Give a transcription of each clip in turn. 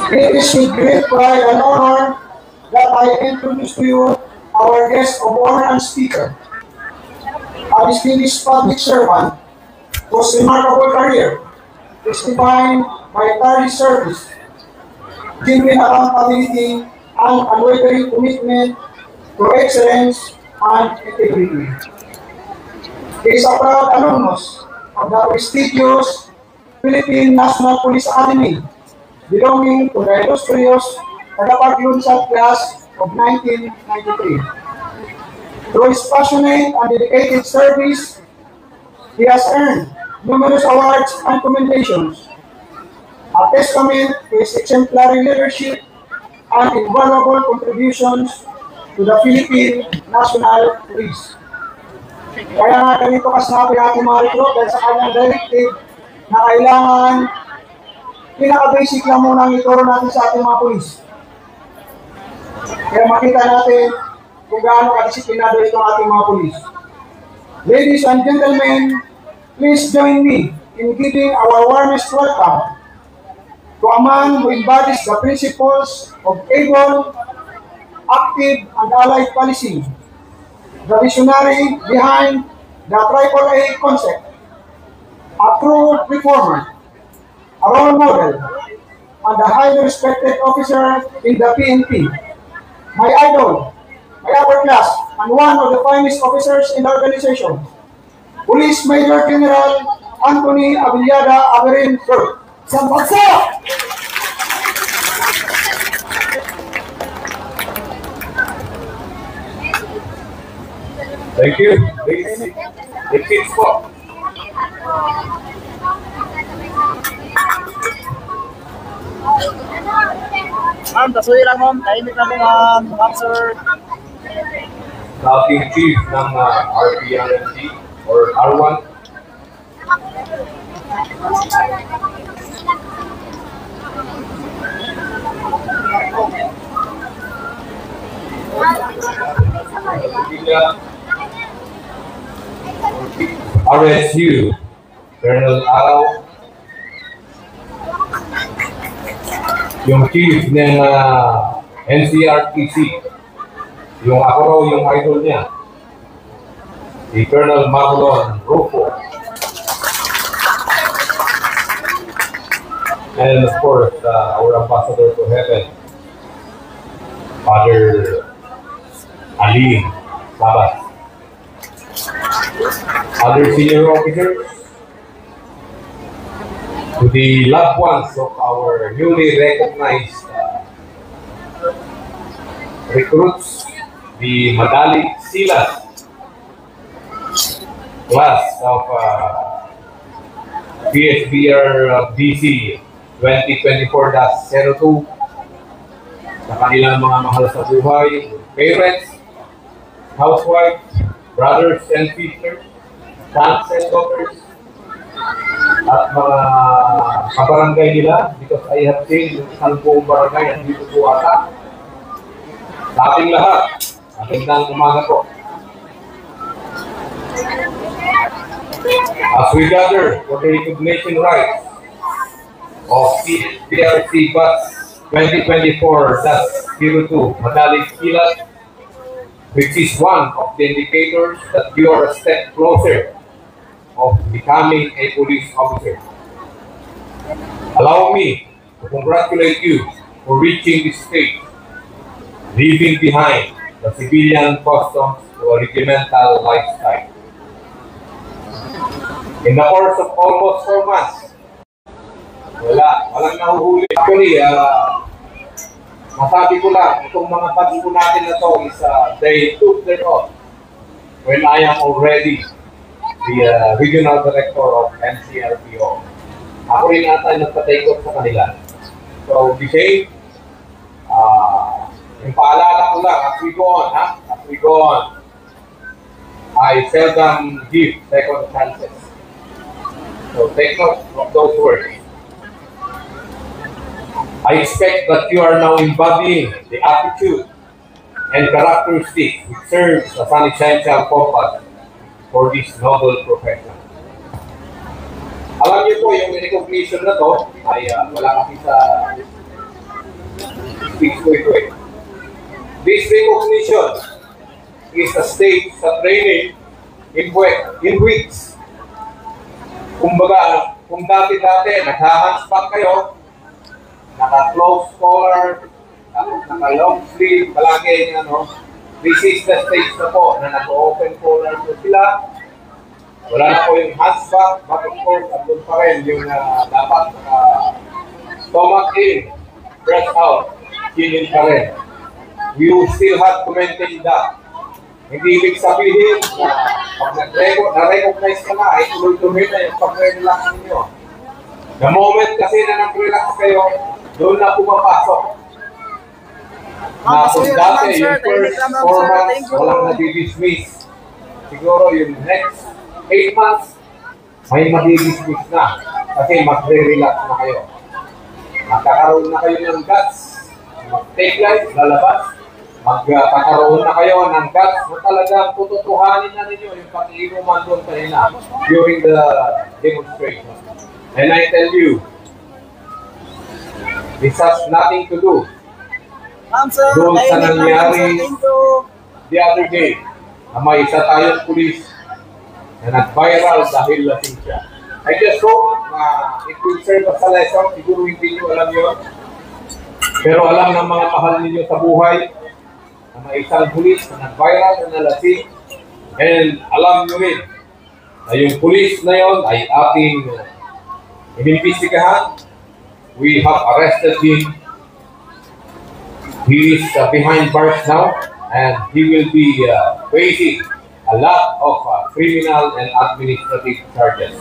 It is with great pride and honor that I introduce to you our guest of honor and speaker, a distinguished public servant whose remarkable career is defined by tireless service, genuine accountability, and unwavering commitment to excellence and integrity. He is a proud alumnus of the prestigious Philippine National Police Academy, belonging to the illustrious Tagapaglunsad class of 1993. Through his passionate and dedicated service, he has earned numerous awards and commendations, a testament to his exemplary leadership and invaluable contributions to the Philippine National Police. Kaya nga ganito kasabi ating mga recruit dahil sa kanyang directive na kailangan pinaka-basic lang muna ang ituro natin sa ating mga pulis. Kaya makita natin kung gaano kadisiplinado itong ating mga pulis. Ladies and gentlemen, please join me in giving our warmest welcome to a man who embodies the principles of able, active, and allied policing, the visionary behind the AAA concept, a true reformer, a role model, and a highly respected officer in the PNP, my idol, my upper class, and one of the finest officers in the organization, Police Major General Anthony Abiliada Averin, sir. Sampagsa! Thank you. Please, it's for. Ma'am, tasuyi lang ma'am. Tahimik lang ma'am, sir. Acting Chief ng RPNC or R1. RSU, Colonel Araw, yung chief ng NCRTC, yung ako raw yung idol niya, si Colonel Marlon Rufo. And of course, our ambassador to heaven, Father Ali Labas. Other senior officers, to the loved ones of our newly recognized recruits, the Madali Silas class of PSBR BC 2024-02, sa kanilang mga mahal sa buhay, parents, housewives, brothers and sisters, sons and daughters, at mga kabarangay nila, because I have seen yung isang buong barangay at dito po ata. Sa ating lahat, magandang umaga po. As we gather for the recognition rights of PRC Bus 2024-02 Madali Silas, which is one of the indicators that you are a step closer of becoming a police officer. Allow me to congratulate you for reaching this stage, leaving behind the civilian customs to a regimental lifestyle. In the course of almost 4 months, walang nahuhuli. Actually, masabi ko lang, itong mga batch po natin na to is they took their oath when I am already the regional director of NCRPO. Ako rin ata nagpa-take off sa kanila. So, the same, yung paalala ko lang, as we go on, as we go on, I seldom give second chances. So, take note of those words. I expect that you are now embodying the attitude and characteristics which serves as an essential compass for this noble profession. Alam niyo po, yung recognition na to ay wala kasi sa speaks to ito eh. This recognition is a stage sa training in weeks. Kumbaga, kung dati-dati, nagha-handsback kayo, naka-close collar, naka-long sleeve, palagi this is the stage na po, na naka-open collar po sila. Wala na po yung handsback, but of course, andun pa rin yung dapat stomach in, breath out, chin in pa rin. You still have to maintain that. Hindi ibig sabihin na pag na-recognize ka na, ay tuloy-tuloy na yung pag-relax ninyo. The moment kasi na nag-relax kayo, doon na pumapasok. Na kung dati, yung first 4 months, walang nadi-dismiss. Siguro yung next 8 months, may madi-dismiss na. Kasi mag-relax na kayo. Magkakaroon na kayo ng guts. Mag-take life, lalabas. Magkakaroon na kayo ng guts na talagang tututuhanin na ninyo yung pag-iinuman doon kanina during the demonstration. And I tell you, this has nothing to do doon sa nangyari the other day na may isa tayong pulis na nag-viral dahil lasing siya. I just hope na it will serve as a lesson. Siguro hindi nyo alam yun. Pero alam ng mga mahal ninyo sa buhay na may isang pulis na nag-viral na nalasing. And alam nyo rin na yung pulis na yun ay ating inimbestigahan. We have arrested him. He is behind bars now and he will be facing a lot of criminal and administrative charges.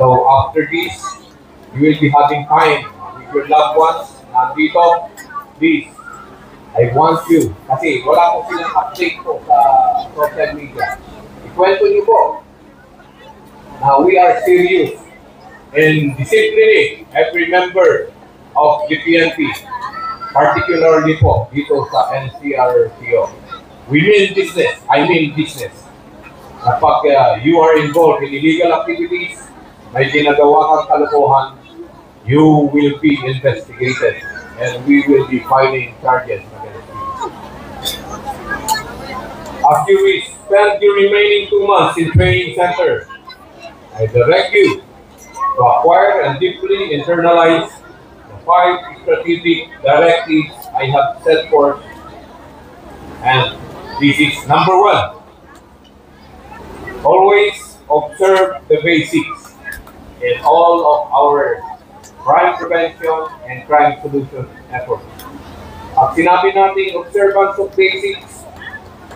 So after this, you will be having time with your loved ones. Nandito, please, I want you, kasi wala po silang update po sa social media. Ikwento niyo po na we are serious in disciplining every member of the PNP, particularly po dito sa NCRPO. We mean business. I mean business. Kapag you are involved in illegal activities, may ginagawa kang kalokohan, you will be investigated and we will be filing charges against you. After we spend the remaining 2 months in training center, I direct you to acquire and deeply internalize the 5 strategic directives I have set forth. And this is number 1. Always observe the basics in all of our crime prevention and crime solution efforts. Pag sinabi natin observance of basics,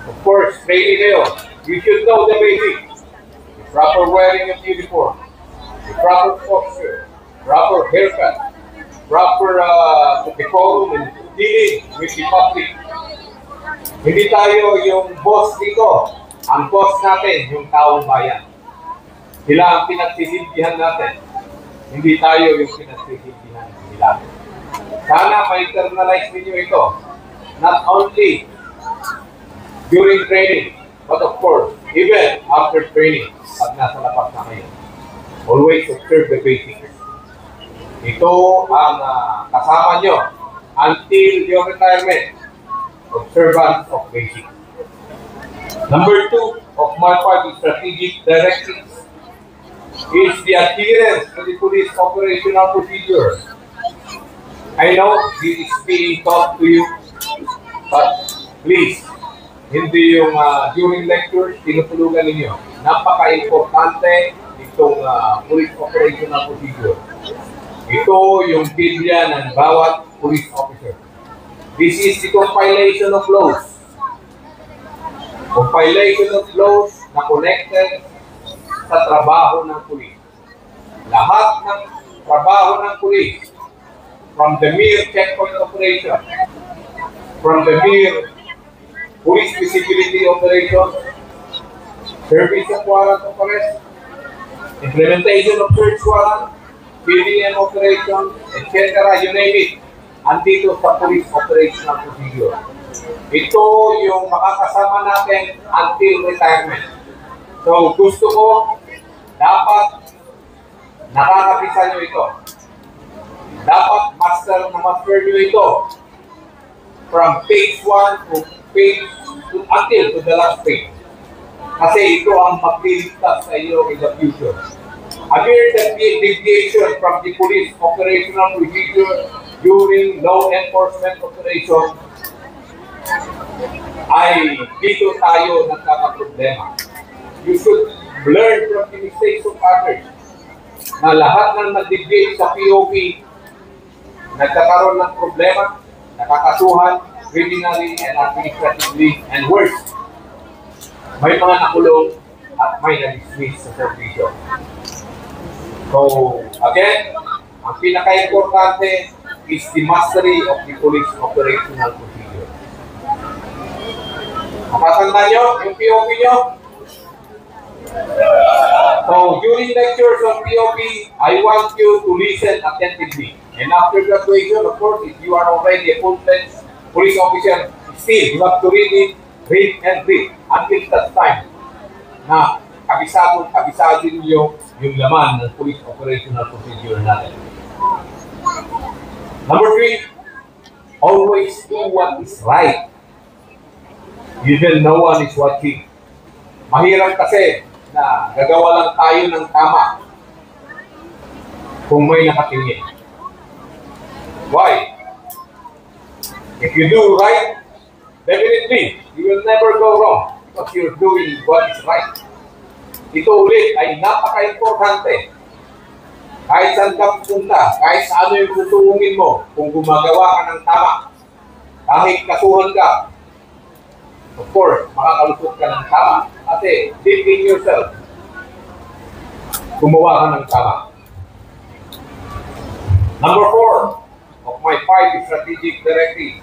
of course, training kayo. You should know the basics. The proper wearing of uniform, the proper posture, proper haircut, proper decorum and dealing with the public. Hindi tayo yung boss dito. Ang boss natin, yung taong bayan. Sila ang pinagsisilbihan natin. Hindi tayo yung pinagsisilbihan nila. Sana ma-internalize ninyo ito. Not only during training, but of course, even after training, pag nasa labas na kayo. Always observe the basics. Ito ang kasama nyo until your retirement. Observance of basics. Number 2 of my part strategic directives is the adherence to the police operational procedure. I know this is being taught to you, but please, hindi yung during lectures, tinutulugan ninyo. Napaka-importante itong police operational procedure. Ito yung Biblia ng bawat police officer. This is the compilation of laws. Compilation of laws na connected sa trabaho ng pulis. Lahat ng trabaho ng pulis, from the mere checkpoint operation, from the mere police visibility operation, service of warrant of arrest, implementation of search warrant, PDM operation, etc. You name it, andito sa police operational procedure. Ito yung makakasama natin until retirement. So gusto ko, dapat nakakabisa nyo ito. Dapat master nyo ito. from page 1 to page until to the last page. Kasi ito ang magliligtas sa iyo in the future. Appear that the deviation from the police operational procedure during law enforcement operation ay dito tayo nagkakaproblema. You should learn from the mistakes of others na lahat ng nag-deviate sa POP nagkakaroon ng problema, nakakasuhan, criminally and administratively, and worse, may mga nakulong at may na-dismiss sa servisyo. So, again, ang pinaka-importante is the mastery of the police operational procedure. Makatanda nyo yung POP nyo? So, during lectures on POP, I want you to listen attentively. And after graduation, of course, if you are already a full-fledged police officer, still, you have to read and read until that time na kabisado niyo yung laman ng police operational procedure natin. Number 3, always do what is right. Even no one is watching. Mahirap kasi na gagawa lang tayo ng tama kung may nakatingin. Why? If you do right, definitely, you will never go wrong because you're doing what is right. Ito ulit ay napaka-importante. Kahit saan ka pupunta, kahit sa ano yung tutulungin mo, kung gumagawa ka ng tama, kahit kasuhan ka, of course, makakalusot ka ng tama. Kasi, deep in yourself, gumawa ka ng tama. Number 4 of my 5 strategic directives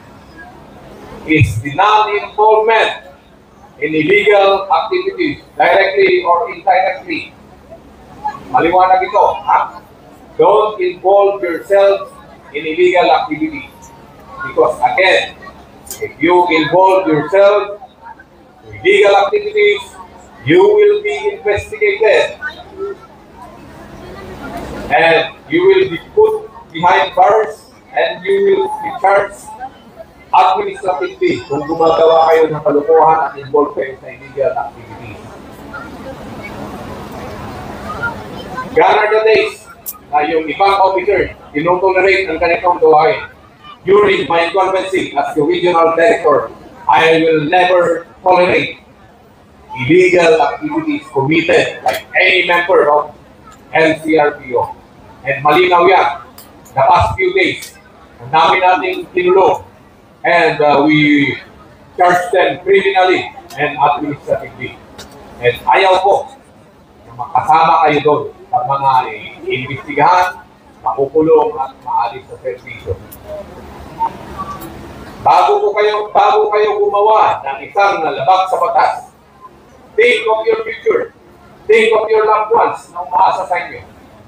is the non-involvement in illegal activities, directly or indirectly. Maliwanag ito, ha? Don't involve yourself in illegal activities. Because again, if you involve yourself in illegal activities, you will be investigated. And you will be put behind bars and you will be charged administratively kung gumagawa kayo ng kalukuhan at involved kayo sa illegal activities. Gone are the days na yung ibang officer tinotolerate ang ganitong gawain. During my incumbency as the regional director, I will never tolerate illegal activities committed by any member of LCRPO. And malinaw yan, the past few days, ang dami nating tinulong and we charge them criminally and administratively. And ayaw po na makasama kayo doon sa mga iimbestigahan, makukulong at maalis sa servisyo. Bago kayo gumawa ng isang labag sa batas, think of your future. Think of your loved ones na umaasa sa inyo.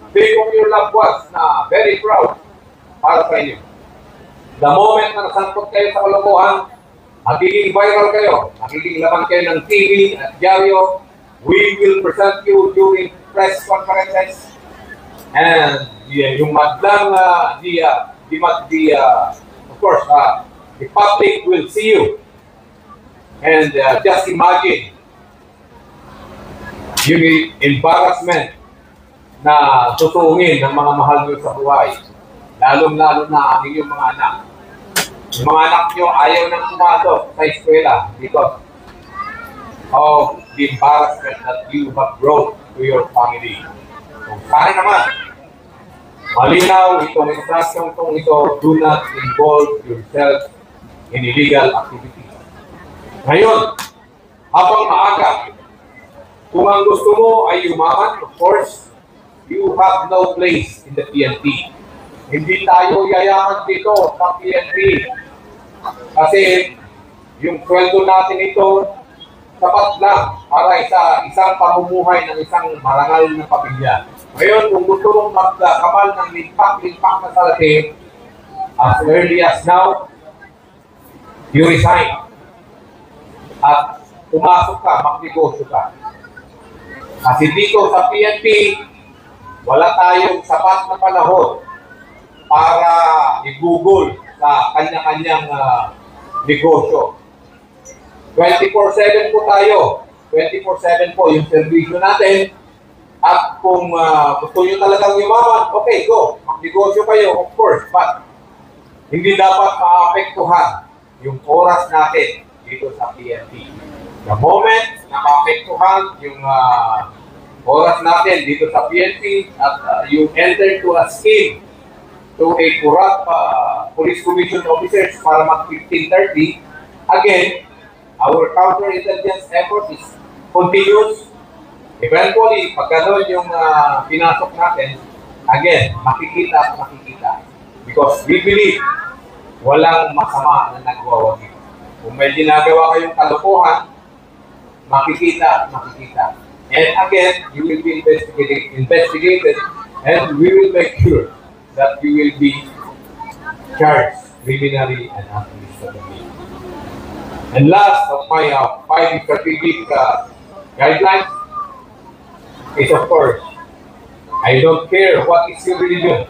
Think of your loved ones na very proud para sa inyo. The moment na nasangkot kayo sa kalokohan, magiging viral kayo, magiging laman kayo ng TV at dyaryo, we will present you during press conferences, and yung madlang, of course, the public will see you. And just imagine yung embarrassment na tutungin ng mga mahal nyo sa buhay. Lalong-lalo na ang inyong mga anak. Yung mga anak nyo ayaw nang pumasok sa eskwela because of the embarrassment that you have brought to your family. So, sana naman, malinaw itong instruction kung ito, do not involve yourself in illegal activities. Ngayon, habang maaga, kung ang gusto mo ay yumaman, of course, you have no place in the PNP. Hindi tayo yayaman dito sa PNP. Kasi yung sweldo natin ito, sapat lang para isang pamumuhay ng isang marangal na pamilya. Ngayon, kung gusto mong magkamal ng limpak na salapi, as early as now, you resign. At pumasok ka, magnegosyo ka. Kasi dito sa PNP, wala tayong sapat na panahon para i-google sa kanya-kanyang negosyo. 24/7 po tayo. 24/7 po yung servisyo natin. At kung gusto nyo talagang yumaman, okay, go. Magnegosyo kayo, of course. But hindi dapat maapektuhan yung oras natin dito sa PNP. The moment na maapektuhan yung oras natin dito sa PNP at you enter to a scheme to a corrupt police commission officers para mag-1530, again, our counterintelligence effort is continuous. Eventually, pag gano'n yung pinasok natin, again, makikita at makikita. Because we believe walang masama na nagawa dito. Kung may ginagawa kayong kalokohan, makikita at makikita. And again, you will be investigated and we will make sure that you will be charged criminally and administratively. And last of my 5 strategic guidelines is, of course, I don't care what is your religion.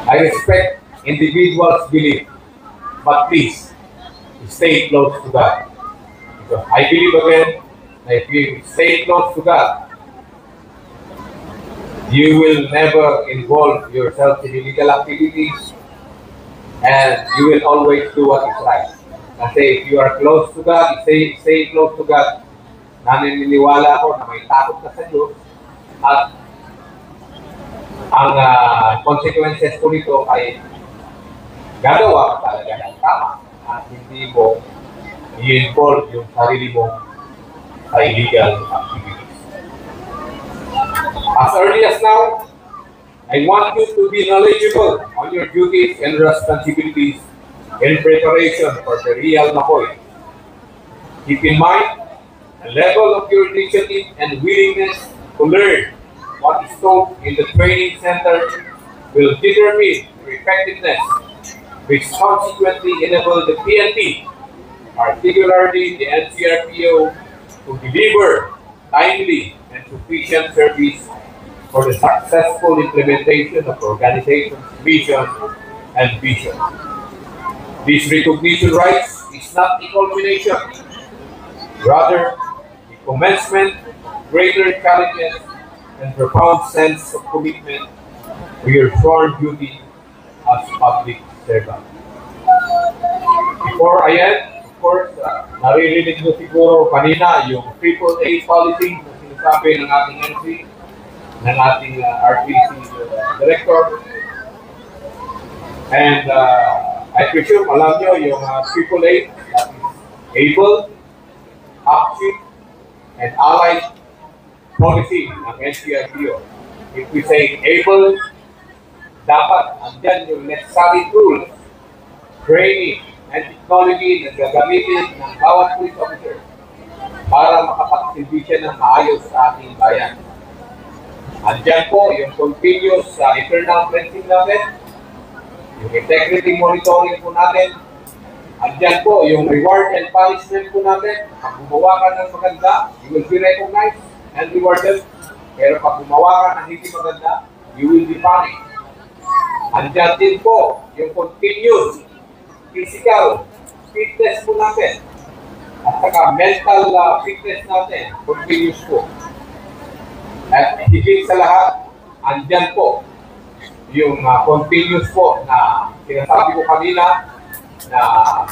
I respect individuals' belief, but please stay close to God. Because I believe again that if you stay close to God, you will never involve yourself in illegal activities and you will always do what is right. Kasi if you are close to God, stay close to God, naniniwala ako na may takot ka sa Diyos at ang consequences po nito ay gagawa ka talaga ng tama at hindi mo i-involve yung sarili mo sa illegal activities. As early as now, I want you to be knowledgeable on your duties and responsibilities in preparation for the real McCoy. Keep in mind, the level of your initiative and willingness to learn what is taught in the training center will determine your effectiveness, which consequently enable the PNP, particularly the NCRPO, to deliver timely and sufficient service for the successful implementation of the organization's mission and vision. This recognition rights is not a culmination, rather the commencement of greater challenges and profound sense of commitment to your sworn duty as public servant. Before I end, of course, naririnig nyo siguro kanina yung AAA policy na sinasabi ng ating MC, ng ating RPC Director. And I presume, alam nyo, yung AAA, that is able, active, and allied policy ng NCRPO. If we say able, dapat andyan yung necessary tools, training, and technology na gagamitin ng bawat police officer para makapagsilbi siya ng maayos sa ating bayan. Andyan po yung continuous internal cleansing natin, yung integrity monitoring po natin, andyan po yung reward and punishment po natin. Pag gumawa ka ng maganda, you will be recognized and rewarded. Pero pag gumawa ka ng hindi maganda, you will be punished. Andyan din po yung continuous physical fitness po natin at saka mental fitness natin, continuous po. At higit sa lahat, andyan po yung continuous po na sinasabi ko kanina na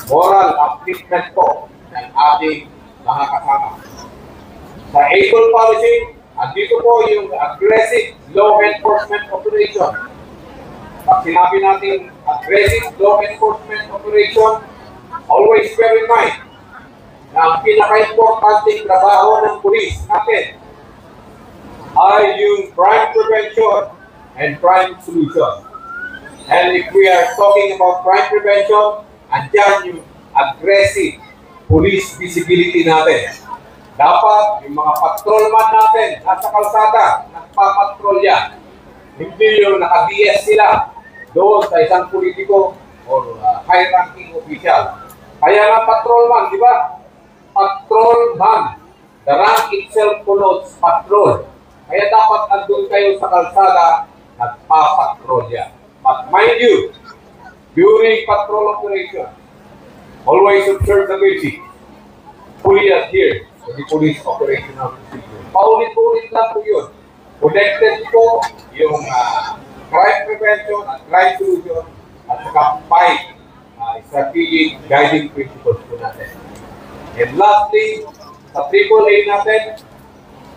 moral upliftment po ng ating mga kasama. Sa ABLE policy, andito po yung aggressive law enforcement operation. Pag sinabi natin aggressive law enforcement operation, always bear in mind na ang pinaka-importanting trabaho ng pulis natin ay yung crime prevention and crime solution. And if we are talking about crime prevention, andyan yung aggressive police visibility natin. Dapat yung mga patrolman natin nasa kalsada, nagpapatrolya. Hindi yung naka-DS sila doon sa isang politiko or high-ranking official. Kaya nga patrolman, di ba? Patrolman. The rank itself connotes patrol. Kaya dapat andun kayo sa kalsada, nagpapatrolya. But mind you, during patrol operation, Always observe the basics. Fully adhere to the police operational procedure. Paulit-ulit lang po yun. Connected po yung crime prevention at crime solution at saka 5 strategic guiding principles po natin. And lastly, sa AAA natin,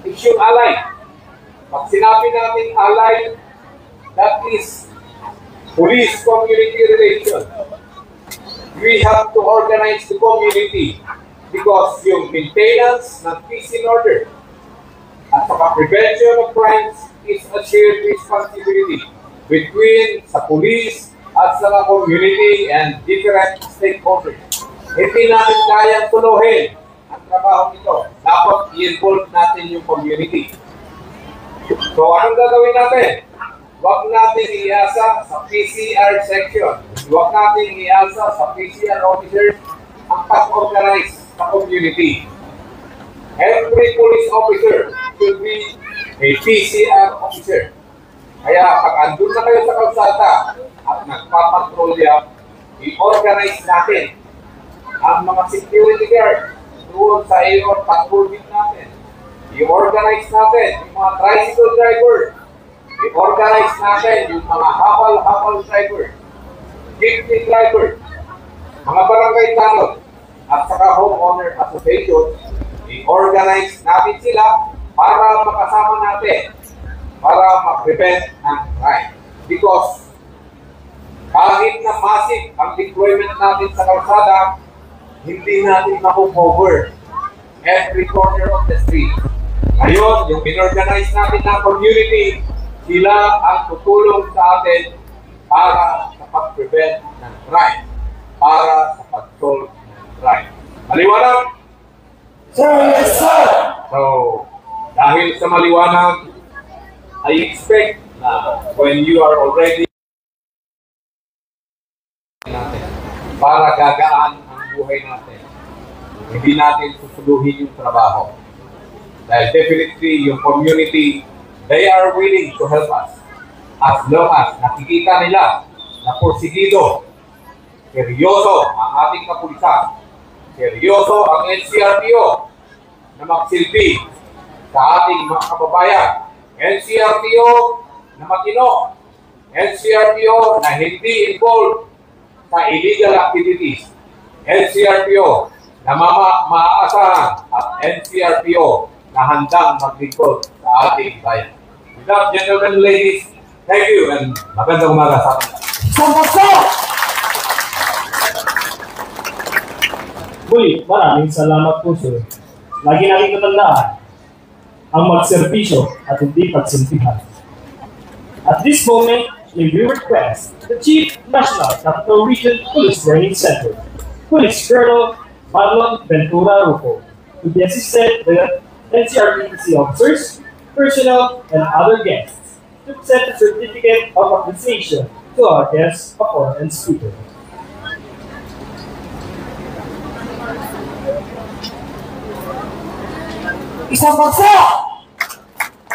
is yung ally. Pag sinabi natin ally, that is police-community relation. We have to organize the community because yung maintenance ng peace and order at saka prevention of crimes is a shared responsibility between sa police at sa community and different stakeholders. Hindi natin kayang tuluhin ang trabaho nito. Dapat i-involve natin yung community. So anong gagawin natin? Huwag natin iasa sa PCR section. Huwag natin iasa sa PCR officers ang pag-organize sa community. Every police officer should be a PCR officer. Kaya pag andun na kayo sa kalsada at nagpapatrolya, i-organize natin ang mga security guard doon sa iyo patrolling natin. I-organize natin yung mga tricycle driver. I-organize natin yung mga habal-habal driver. Jeepney driver. Mga barangay tanod at saka homeowner association, i-organize natin sila para makasama natin para ma-prevent ng crime. Because kahit na massive ang deployment natin sa kalsada, hindi natin makukover every corner of the street. Ngayon, yung in-organize natin ng community, sila ang tutulong sa atin para sa pag-prevent ng crime, para sa pag-solve ng crime. Maliwanag? Sir, yes, sir! So, dahil sa maliwanag, I expect na when you are already natin, para gagaan ang buhay natin, hindi natin susuluhin yung trabaho. Dahil definitely yung community, they are willing to help us as long as nakikita nila na porsigido, seryoso ang ating kapulisan, seryoso ang NCRPO na magsilbi sa ating mga kababayan, NCRPO na matino, NCRPO na hindi involved sa illegal activities, NCRPO na maaasahan at NCRPO na handang maglingkod sa ating bayan. With that, gentlemen and ladies, thank you and magandang umaga sa atin. Muli, maraming salamat po, sir. Lagi natin natandaan ang magserbisyo at hindi pagsimpihan. At this moment, we request the Chief National Capital Region Police Training Center, Police Colonel Marlon Ventura Rufo, to be assisted by NCRPC officers, personnel, and other guests to present a certificate of appreciation to our guests, author, and speaker. Isang bagsa!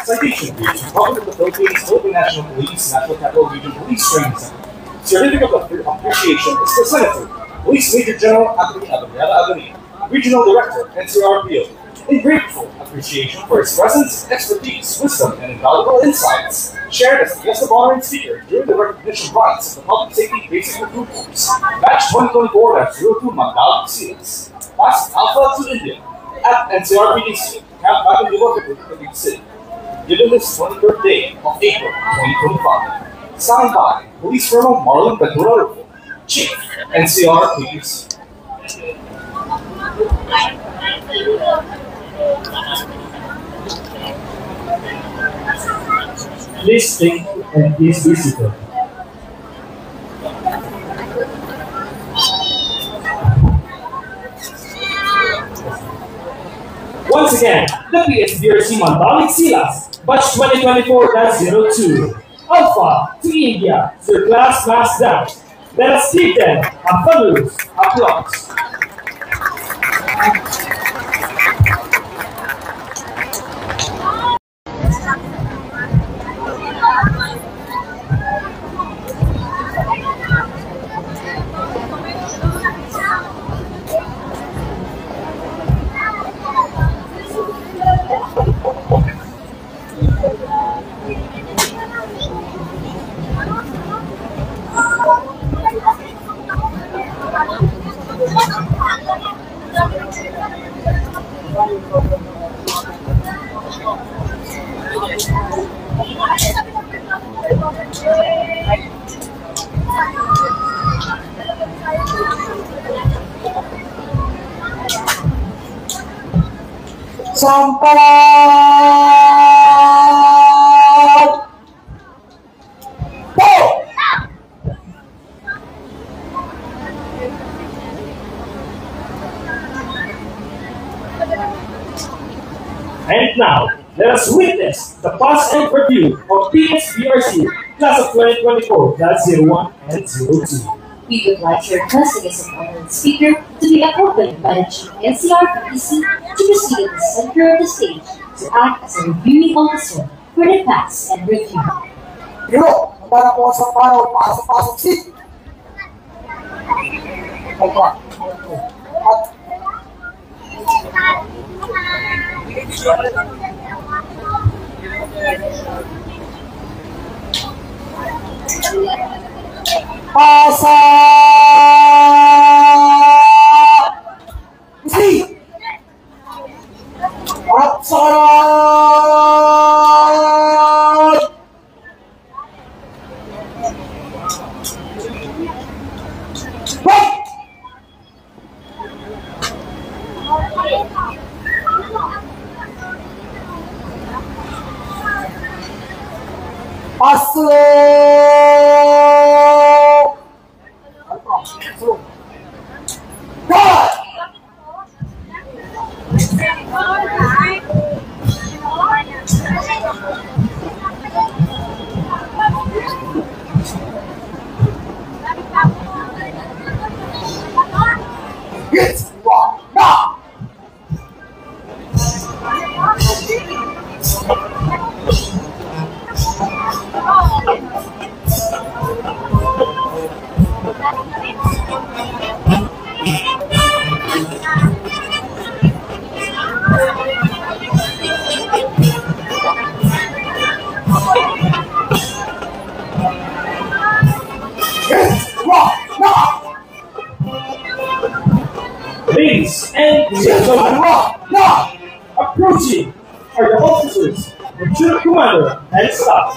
Citation Police, Republic of the Philippines, Philippine National Police, National Capital Region Police Training Center. Certificate of Appreciation is presented to Police Major General Anthony Avenida, Regional Director, NCRPO, in grateful appreciation for his presence, expertise, wisdom, and invaluable insights shared as the guest of honor and speaker during the recognition rites of the Public Safety Basic Recruit Course, Batch 2024-02 Magdalena Seals, Past Alpha to India, at NCRPDC, Camp Baguio, Cavite City, given this 23rd day of April 2025, signed by Police Colonel Marlon Ventura Rufo, Chief, NCRPDC. Please think and please be seated. Once again, the PSBRC Mandalik Silas, batch 2024-02, Alpha to India, Sir Class Mass Down. Let us give them a thunderous applause. Sampai! Go! And now, let us witness the pass and review of PSBRC Class of 2024-01 and 02. We would like to request the guest honored speaker to be accompanied by the Chief NCR PPC to proceed at the center of the stage to act as a reviewing officer for the pass and review. Pero, magana po sa panaw, pasok-pasok seat. At, pasa isi at sarap wait Ladies and gentlemen, approaching are the officers, Lieutenant Commander, and staff.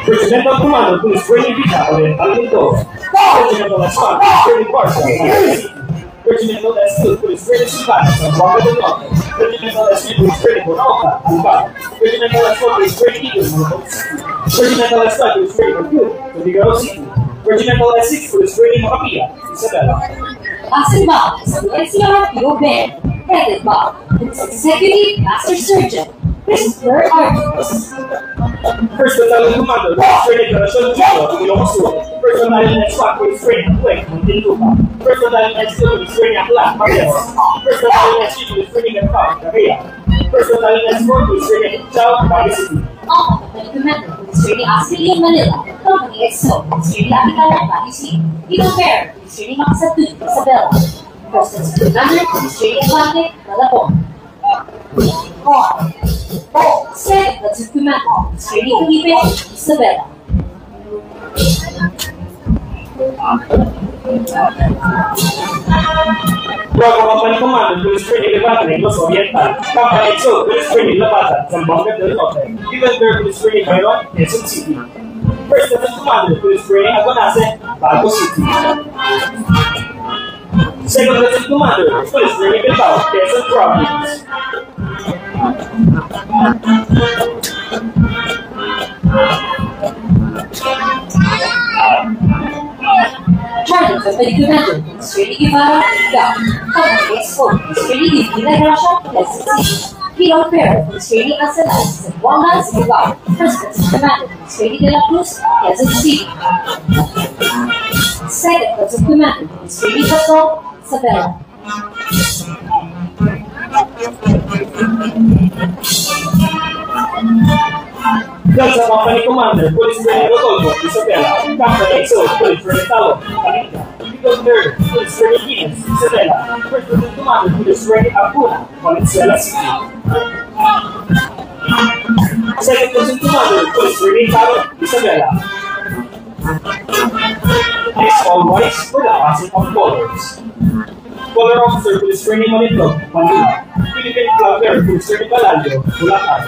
Regimental Commander, Police Training Vita, Oriental Mindoro. Regimental Aspan, Police Training Barca, Regimental S2, Police Training Silvana, San Juan del Norte. Regimental S3, Police Training Bonauta, Albano. Regimental S4, Police Training Eagle, Monotone City. Regimental S5, Police Training Macul, Tuligao City. Regimental S6, Police Training Macapia, Isabela. Passing by is the NCR PO Band, headed by its Executive Master Surgeon, Christopher Artis. First Battalion Commander, Police Training Corazon Junior, Ilocos Sur. First Battalion S1, Police Training Puig, Muntinlupa. First Battalion S2, Police Training Aklan, Marquez. First Battalion S3, Police Training Anpag, Cavea. First Battalion S4, Police Training Chao, Baguio City. All Company Commander, Police Training Australia, Manila. Company XO, Police Training Apital, Baguio City. Eagle Fair, Police Training Makasatun, Isabela. First Commander, Police Training Atlantic, Malabon. Second Platoon Commander, Police Training Felipe, Isabela. Bravo Company Commander, Police Training Levante, Negros Oriental. Company XO, Police Training Lapata, Zamboanga del Norte. Eagle Fair, Police Training Bayron, Quezon City. First Lieutenant Commander, Police Training Aguanace, Bago City. Second Lieutenant Commander, Police Training Bilbao, Quezon Province. Charlie Company Commander, Police Training Ibarra, Igao. Company XO, Police Training Divina Gracia, Quezon City. Kilo Fair, Police Training Asalas, Zamboanga, Igao. First Platoon Commander, Police Training De La Cruz, Quezon City. Second Platoon Commander, Police Training Bato, Isabela. Delta Company Commander, Police Training Rodolfo, Isabela. Company XO, Police Training Talo, Palinca. Eagle Fair, Police Training Guinness, Isabela. First Lieutenant Commander, Police Training Acuna, Valenzuela City. Second Platoon Commander, Police Training Talo, Isabela. Next, all whites for the passing of colors. Color Officer, Police Training Malinlog, Manila. Philippine Flag Bearer, Police Training Balalio, Bulacan.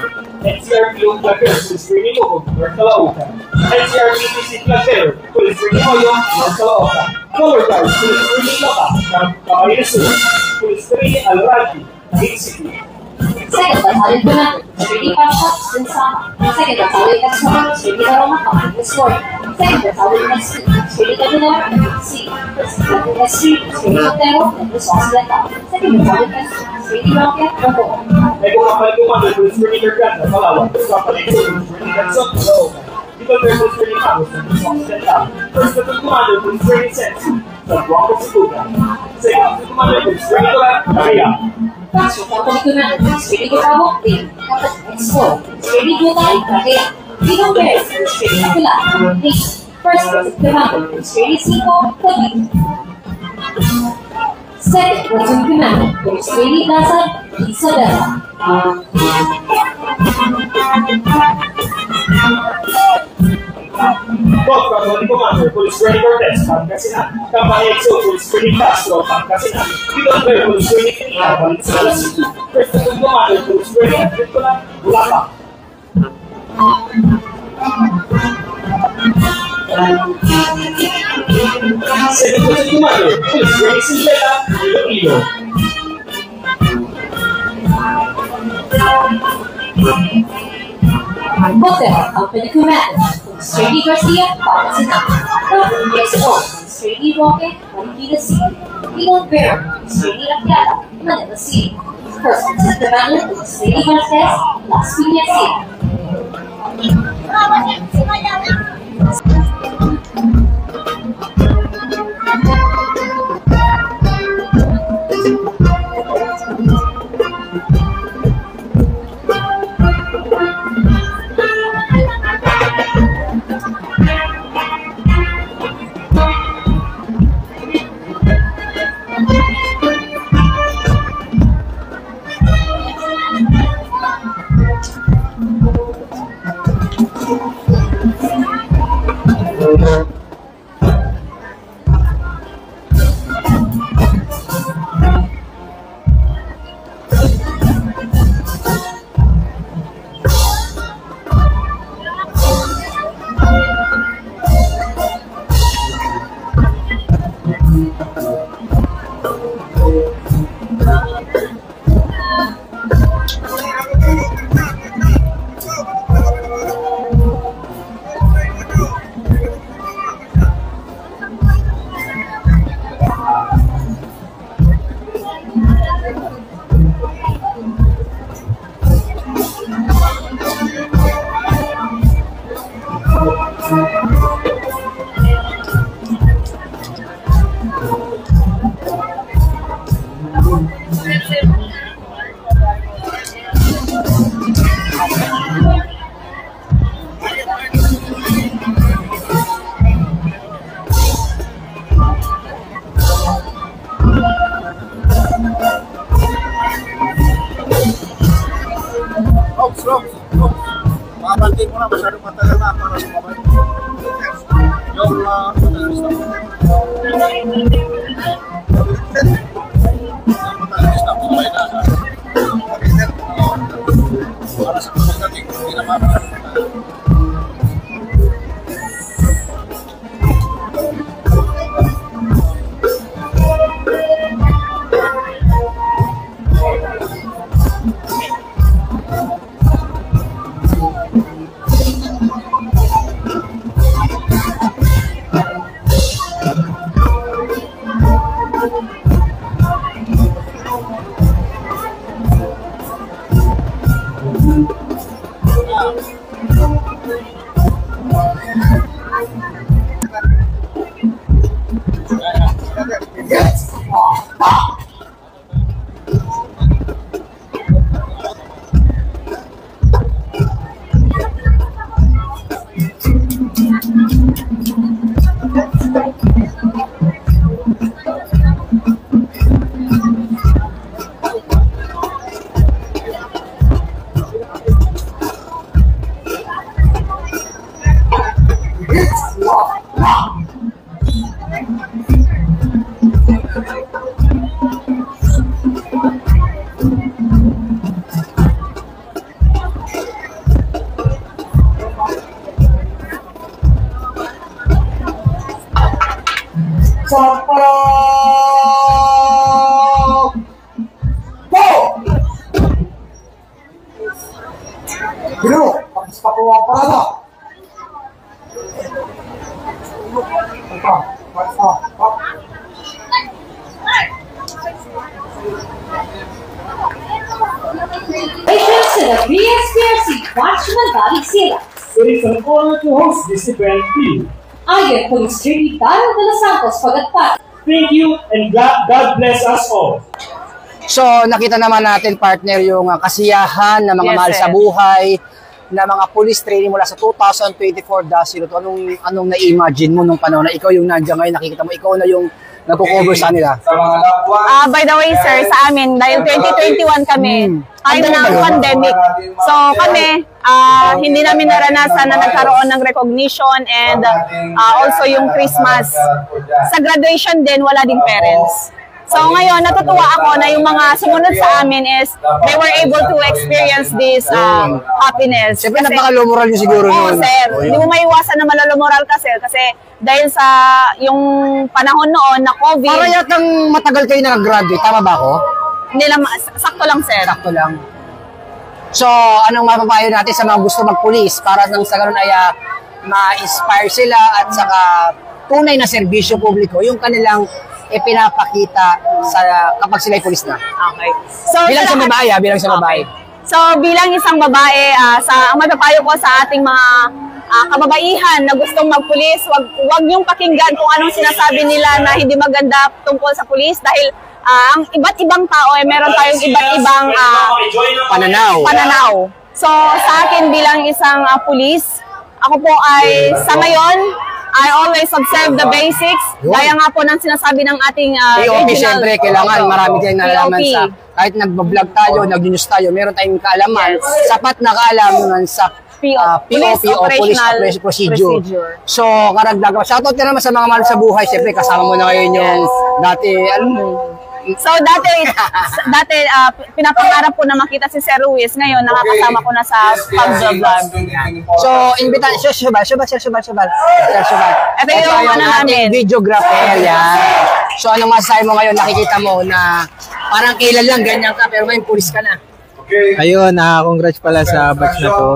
NCRPO Plagero, Police Training Mogo, North Caloocan. NCRPTC Plagero, Police Training Moyo, North Caloocan. Color Guard, Police Training Loca, Camarines Sur, Police Training Alraji, Taguig City. Second Battalion Commander, Security Pasha, Sinsama. Second Battalion Expo, Security Daroma, Camarines Sur. Second Battalion SP, Security Cabinet, C. First Battalion SP, Security Otero, and Response Delta. Second Battalion SP, Security Rocket, Rambo. Ego Kapal Commander, Police Training Garganta, Palawan. Kapal Exo, Police Training Gansot, Caloocan. Dito Police Training Camus, and Response Delta. First Battalion Commander, Police Training Sensi, Santuango, Sibugan. Second Battalion Commander, Police Training Tolan, Maria. Paso Company Commander, Security Cabo, Team, Captain Expo, Security Jutay, Rakea. Freedom Bears, Security Kapila, Team. First Battalion Commander, Security Sipo, Taguig. Second Platoon Commander, Security Plaza, Isabela. Fourth Company Commander, Police Training Cortez, Pangasinan. Company Exo, Police Training Castro, Pangasinan. Dito Police Training Tinita, Valenzuela City. First Battalion Commander, Police Training Agricola, Bulacan. Second Battalion Commander, Police Training Singleta, Iloilo. Hotel Company Commander, Security Garcia, Pangasinan. Captain Expo, Security Roque, Marikina City. Freedom Bear, Security Rakyata, Manila City. First Battalion Commander, Security Marquez, Las Piñas City. Mabanting mo na, masyadong matagal na para sumabay. Yung para sa pagdating, hindi na masyadong Sampalok! Go! Bro, pakis pa po ang parada. Congratulations to the BSPRC Watchman Valley Sailors. It is an honor to host this event team. Ayon po ni Secretary Daryl de los Santos Pagatpat. Thank you and God bless us all. So, nakita naman natin, partner, yung kasiyahan ng mga Yes, mahal sa sir. buhay, na mga police training mula sa 2024-02. Anong na-imagine mo nung panahon na ikaw yung nandiyan ngayon, nakikita mo, ikaw na yung nagko-cover sa nila? Sa mga lapuan. By the way, sir, sa amin, dahil 2021 kami, tayo ng pandemic. So kami, hindi namin naranasan na nagkaroon ng recognition and also yung Christmas. Sa graduation din, wala ding parents. So ngayon, natutuwa ako na yung mga sumunod sa amin is they were able to experience this happiness. Siyempre, napaka-low-moral nyo siguro Oo, nun. sir. Hindi mo maiwasan na malolomoral kasi dahil sa yung panahon noon na COVID, Para yatang matagal kayo nag-graduate, tama ba ako? hindi lang, sakto lang, sir. Sakto lang. So, anong mapapayo natin sa mga gusto mag-police para nang sa ganun ay ma-inspire sila at saka tunay na serbisyo publiko yung kanilang ipinapakita sa kapag sila'y police na. Okay. So, Bilang sa babae, bilang sa babae. So, bilang isang babae, ang mapapayo ko sa ating mga kababaihan na gustong magpulis, wag niyong pakinggan kung anong sinasabi nila na hindi maganda tungkol sa pulis dahil ang iba't ibang tao meron tayong iba't ibang pananaw. So, sa akin bilang isang pulis, ako po ay sa ngayon, I always observe the basics. Gaya nga po ng sinasabi ng ating POP, regional. siyempre, kailangan marami tayong nalalaman POP. sa, kahit nag-vlog tayo, nag-news tayo, meron tayong kaalaman, Yes. sapat na kaalaman sa Police POP o Police Operational Procedure. Procedure. So, karagdagan. Shoutout ka naman sa mga mahal sa buhay. Siyempre, kasama mo na ngayon yung dati, alam mo, So dati pinapangarap ko na makita si Sir Ruiz. Ngayon nakakasama ko na sa pag-vlog. so, invitation, Shubal. Ito yung ano namin. videographer, yan. So, anong masasabi mo ngayon? Nakikita mo na parang kailan lang ganyan ka, pero ngayon pulis ka na. Ayun, congrats pala sa batch na to.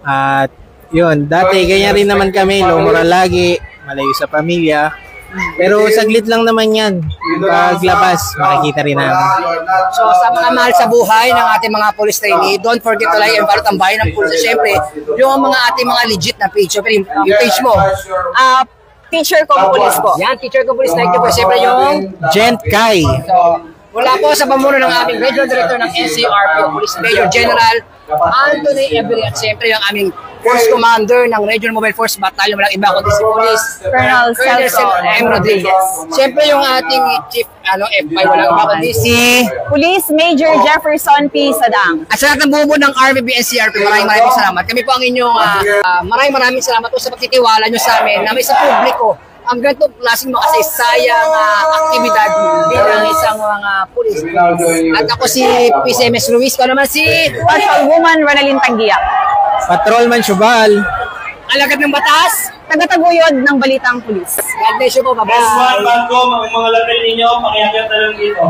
At yun, dati ganyan rin naman kami, low moral lagi, malayo sa pamilya. Pero saglit lang naman yan. Paglabas, makikita rin namin. So, sa mga mahal sa buhay ng ating mga police trainee, don't forget to like and follow ang bayan ng pulis. Siyempre, yung mga ating mga legit na page. Siyempre, yung page mo. Teacher ko police po. Yan, teacher ko police. Like po. Siyempre, yung Gent Kai. So, mula po sa pamuno ng aming Regional Director ng NCRP, Police Major General Anthony Every, at siyempre yung aming Force Commander ng Regional Mobile Force Battalion, walang iba kundi si Police Colonel Celso M. Rodriguez. Siyempre yung ating Chief F5, walang iba kundi si Police Major Jefferson P. Sadang. at sa lahat ng bumubuo ng RMB NCRP, maraming salamat. Kami po ang inyong maraming salamat po sa pagtitiwala nyo sa amin na may sa publiko ang ganitong klaseng makasaysayang aktibidad bilang isang mga pulis. At ako si PCMS Ruiz, ko naman si Patrolwoman Ronaldin Tangia. Patrolman Shubal. Alagad ng Batas. Tagataguyod ng Balitang Pulis. God bless you po, bye-bye. S1, Bangko, mga lapel ninyo, pakiakit na lang dito.